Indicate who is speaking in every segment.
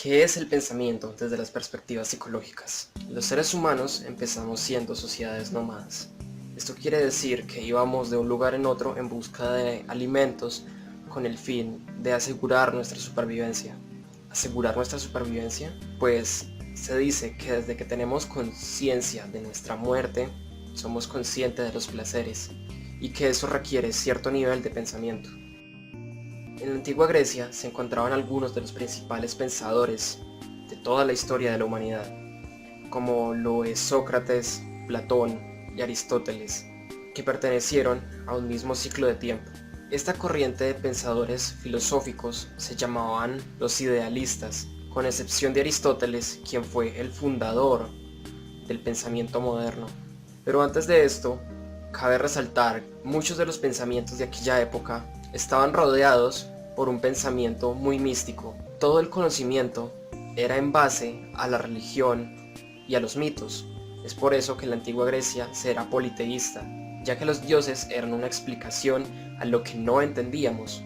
Speaker 1: ¿Qué es el pensamiento desde las perspectivas psicológicas? Los seres humanos empezamos siendo sociedades nómadas. Esto quiere decir que íbamos de un lugar en otro en busca de alimentos con el fin de asegurar nuestra supervivencia. ¿Asegurar nuestra supervivencia? Pues se dice que desde que tenemos conciencia de nuestra muerte, somos conscientes de los placeres y que eso requiere cierto nivel de pensamiento. En la antigua Grecia se encontraban algunos de los principales pensadores de toda la historia de la humanidad, como lo es Sócrates, Platón y Aristóteles, que pertenecieron a un mismo ciclo de tiempo. Esta corriente de pensadores filosóficos se llamaban los idealistas, con excepción de Aristóteles, quien fue el fundador del pensamiento moderno. Pero antes de esto, cabe resaltar, muchos de los pensamientos de aquella época estaban rodeados por un pensamiento muy místico. Todo el conocimiento era en base a la religión y a los mitos. Es por eso que en la antigua Grecia se era politeísta, ya que los dioses eran una explicación a lo que no entendíamos.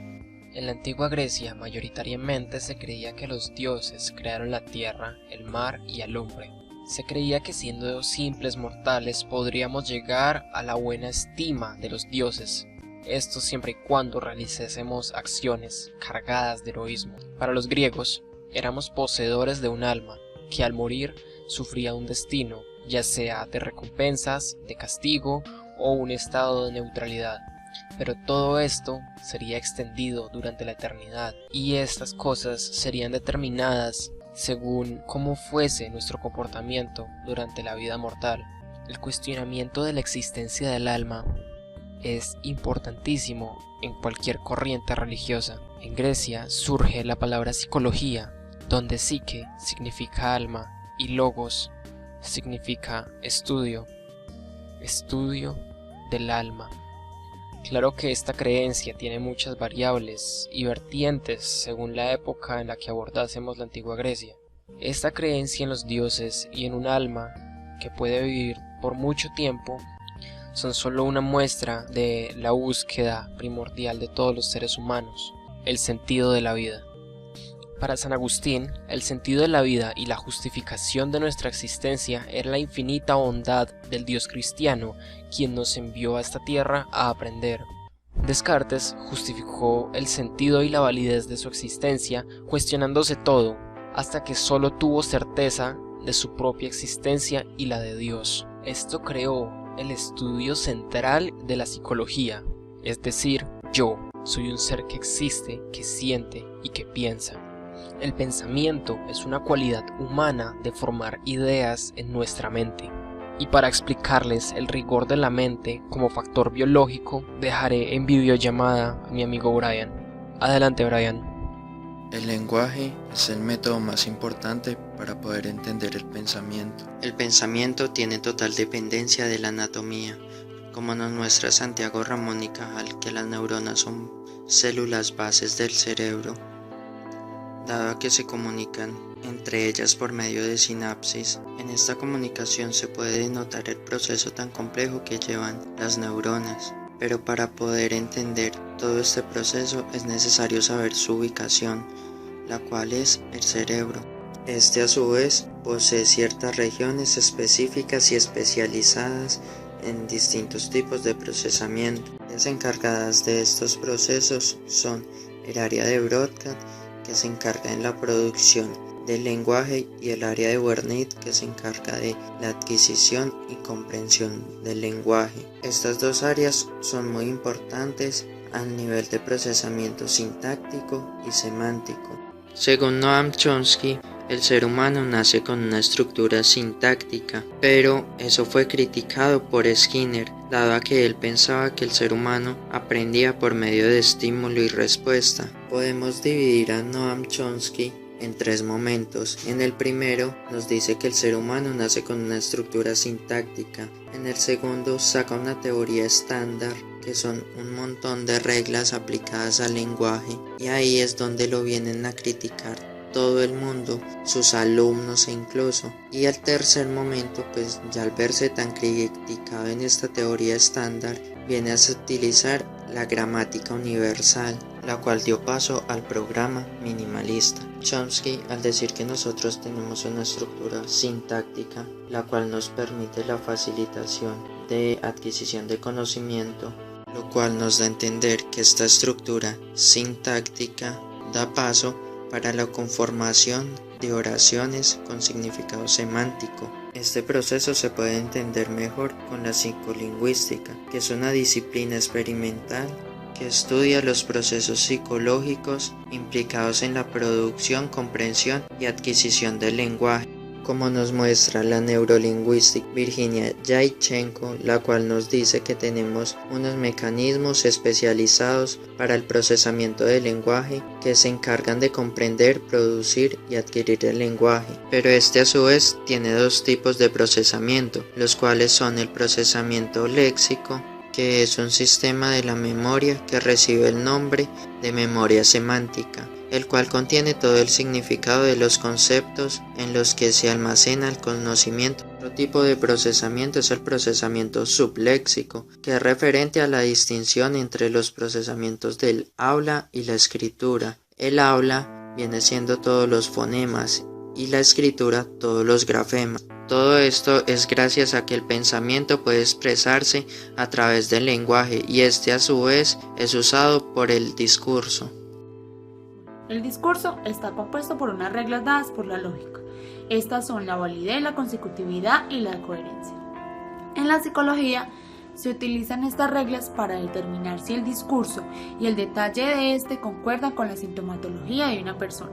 Speaker 2: En la antigua Grecia mayoritariamente se creía que los dioses crearon la tierra, el mar y al hombre. Se creía que siendo simples mortales podríamos llegar a la buena estima de los dioses. Esto siempre y cuando realicemos acciones cargadas de heroísmo. Para los griegos, éramos poseedores de un alma que al morir sufría un destino, ya sea de recompensas, de castigo o un estado de neutralidad. Pero todo esto sería extendido durante la eternidad y estas cosas serían determinadas según cómo fuese nuestro comportamiento durante la vida mortal. El cuestionamiento de la existencia del alma es importantísimo en cualquier corriente religiosa. En Grecia surge la palabra psicología, donde psique significa alma y logos significa estudio del alma. Claro que esta creencia tiene muchas variables y vertientes según la época en la que abordásemos la antigua Grecia. Esta creencia en los dioses y en un alma que puede vivir por mucho tiempo son solo una muestra de la búsqueda primordial de todos los seres humanos, el sentido de la vida. Para San Agustín, el sentido de la vida y la justificación de nuestra existencia era la infinita bondad del Dios cristiano, quien nos envió a esta tierra a aprender. Descartes justificó el sentido y la validez de su existencia, cuestionándose todo, hasta que solo tuvo certeza de su propia existencia y la de Dios. Esto creó el estudio central de la psicología, es decir, yo soy un ser que existe, que siente y que piensa. El pensamiento es una cualidad humana de formar ideas en nuestra mente. Y para explicarles el rigor de la mente como factor biológico, dejaré en videollamada a mi amigo Brian. Adelante, Brian.
Speaker 3: El lenguaje es el método más importante para poder entender el pensamiento. El pensamiento tiene total dependencia de la anatomía, como nos muestra Santiago Ramón y Cajal, que las neuronas son células bases del cerebro, dado que se comunican entre ellas por medio de sinapsis. En esta comunicación se puede denotar el proceso tan complejo que llevan las neuronas, pero para poder entender todo este proceso es necesario saber su ubicación, la cual es el cerebro. Este a su vez posee ciertas regiones específicas y especializadas en distintos tipos de procesamiento. Las encargadas de estos procesos son el área de Broca, que se encarga en la producción del lenguaje, y el área de Wernicke, que se encarga de la adquisición y comprensión del lenguaje. Estas dos áreas son muy importantes al nivel de procesamiento sintáctico y semántico. Según Noam Chomsky, el ser humano nace con una estructura sintáctica, pero eso fue criticado por Skinner, dado a que él pensaba que el ser humano aprendía por medio de estímulo y respuesta. Podemos dividir a Noam Chomsky en tres momentos. En el primero nos dice que el ser humano nace con una estructura sintáctica. En el segundo saca una teoría estándar, que son un montón de reglas aplicadas al lenguaje, y ahí es donde lo vienen a criticar todo el mundo, sus alumnos incluso. Y el tercer momento, ya al verse tan criticado en esta teoría estándar, viene a utilizar la gramática universal, la cual dio paso al programa minimalista. Chomsky, al decir que nosotros tenemos una estructura sintáctica, la cual nos permite la facilitación de adquisición de conocimiento, lo cual nos da a entender que esta estructura sintáctica da paso para la conformación de oraciones con significado semántico. Este proceso se puede entender mejor con la psicolingüística, que es una disciplina experimental que estudia los procesos psicológicos implicados en la producción, comprensión y adquisición del lenguaje, como nos muestra la neurolingüística Virginia Yaichenko, la cual nos dice que tenemos unos mecanismos especializados para el procesamiento del lenguaje que se encargan de comprender, producir y adquirir el lenguaje. Pero este a su vez tiene dos tipos de procesamiento, los cuales son el procesamiento léxico, que es un sistema de la memoria que recibe el nombre de memoria semántica, el cual contiene todo el significado de los conceptos en los que se almacena el conocimiento. Otro tipo de procesamiento es el procesamiento subléxico, que es referente a la distinción entre los procesamientos del habla y la escritura. El habla viene siendo todos los fonemas y la escritura todos los grafemas. Todo esto es gracias a que el pensamiento puede expresarse a través del lenguaje y este a su vez es usado por el discurso.
Speaker 4: El discurso está compuesto por unas reglas dadas por la lógica. Estas son la validez, la consecutividad y la coherencia. En la psicología se utilizan estas reglas para determinar si el discurso y el detalle de este concuerdan con la sintomatología de una persona.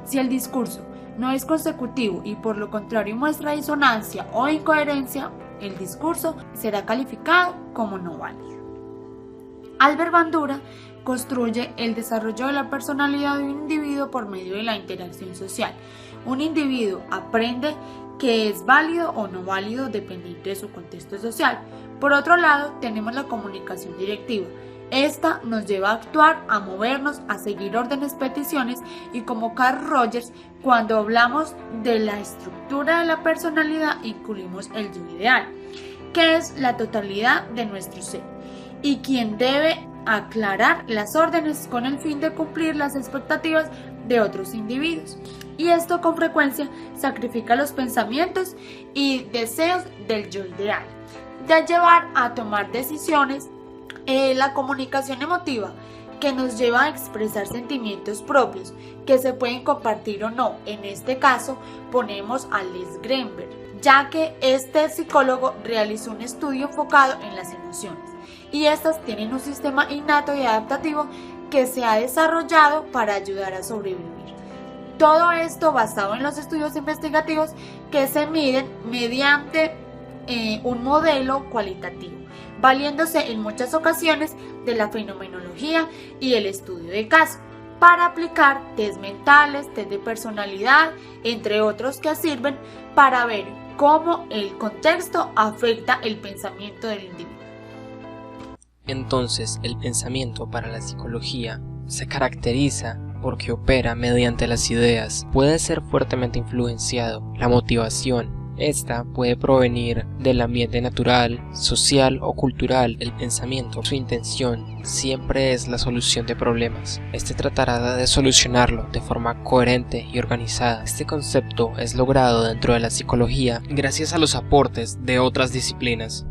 Speaker 4: Si el discurso no es consecutivo y por lo contrario muestra disonancia o incoherencia, el discurso será calificado como no válido. Albert Bandura construye el desarrollo de la personalidad de un individuo por medio de la interacción social. Un individuo aprende que es válido o no válido dependiendo de su contexto social. Por otro lado, tenemos la comunicación directiva. Esta nos lleva a actuar, a movernos, a seguir órdenes, peticiones y como Carl Rogers, cuando hablamos de la estructura de la personalidad incluimos el yo ideal, que es la totalidad de nuestro ser y quien debe aclarar las órdenes con el fin de cumplir las expectativas de otros individuos. Y esto con frecuencia sacrifica los pensamientos y deseos del yo ideal, de llevar a tomar decisiones. La comunicación emotiva, que nos lleva a expresar sentimientos propios que se pueden compartir o no. En este caso ponemos a Les Greenberg, ya que este psicólogo realizó un estudio enfocado en las emociones y estas tienen un sistema innato y adaptativo que se ha desarrollado para ayudar a sobrevivir. Todo esto basado en los estudios investigativos que se miden mediante un modelo cualitativo, valiéndose en muchas ocasiones de la fenomenología y el estudio de caso, para aplicar test mentales, test de personalidad, entre otros que sirven para ver cómo el contexto afecta el pensamiento del individuo.
Speaker 2: Entonces, el pensamiento para la psicología se caracteriza porque opera mediante las ideas, puede ser fuertemente influenciado. La motivación, esta puede provenir del ambiente natural, social o cultural. El pensamiento, su intención, siempre es la solución de problemas. Este tratará de solucionarlo de forma coherente y organizada. Este concepto es logrado dentro de la psicología gracias a los aportes de otras disciplinas.